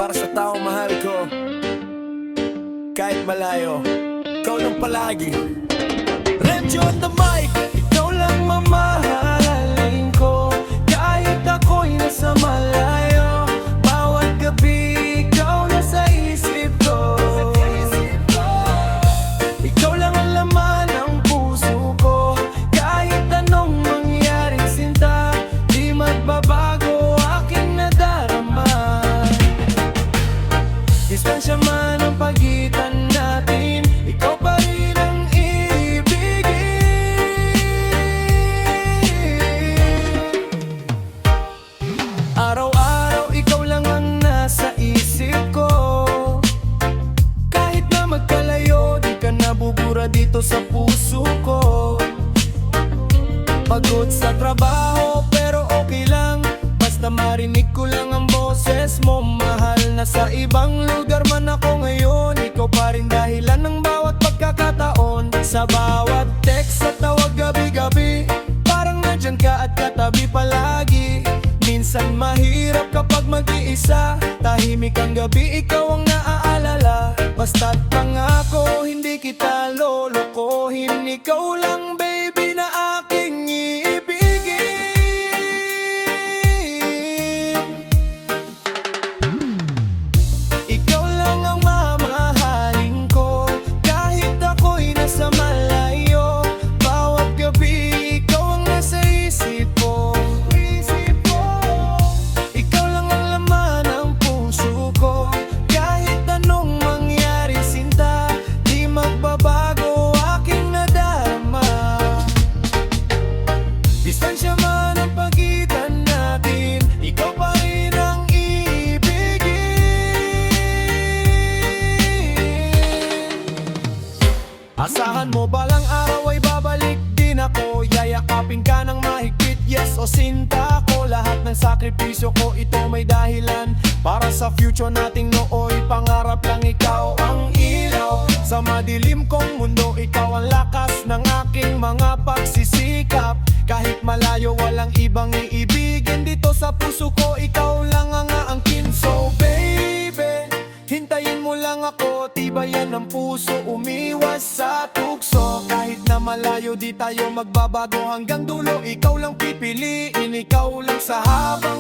para sa taong mahal ko. Kahit malayo, ikaw lang palagi. Renjo on the mic, ikaw lang mamahalin ko. Kahit ako'y nasa malayo, bawat gabi ikaw nasa isip ko. Ikaw lang ang laman ng puso ko. Kahit anong mangyaring sinta, di magbabago aking nadarama. Distansya man ang pagitan natin, ikaw pa rin ang araw-araw ikaw lang ang nasa isip ko. Kahit na magkalayo, di ka nabubura dito sa puso ko. Pagod sa trabaho pero okay lang, basta marinig ko lang ang boses mo. Mahal na sa ibang lugar man ako ngayon, ikaw pa rin dahilan ng bawat pagkakataon. Sa bawat text at tawag gabi-gabi, parang nandyan ka at katabi palagi. Minsan mahirap kapag mag-iisa, tahimik ang gabi, ikaw ang naaalala. Basta't pangako, hindi kita lolokohin. Ikaw lang baby na aking iibigin. Ikaw lang ang mamahalin ko. Kahit ako'y nasa malayo, bawat gabi ikaw ang nasa isip ko. Distansya man ang pagitan natin, ikaw pa rin ang iibigin. Asahan mo balang araw ay babalik din ako. Yayakapin ka ng mahigpit, yes o sinta ko. Lahat ng sakripisyo ko, ito may dahilan. Para sa future nating nooy, pangarap lang ikaw ang ilaw. Sa madilim kong mundo, ikaw ang lakas ng aking mga pagsisikap. Kahit malayo, walang ibang iibigin. Dito sa puso ko, ikaw lang ang aangkin. So baby, hintayin mo lang ako. Tibayan ng puso, umiwas sa tukso. Kahit na malayo, di tayo magbabago hanggang dulo. Ikaw lang pipiliin, ikaw lang sa habang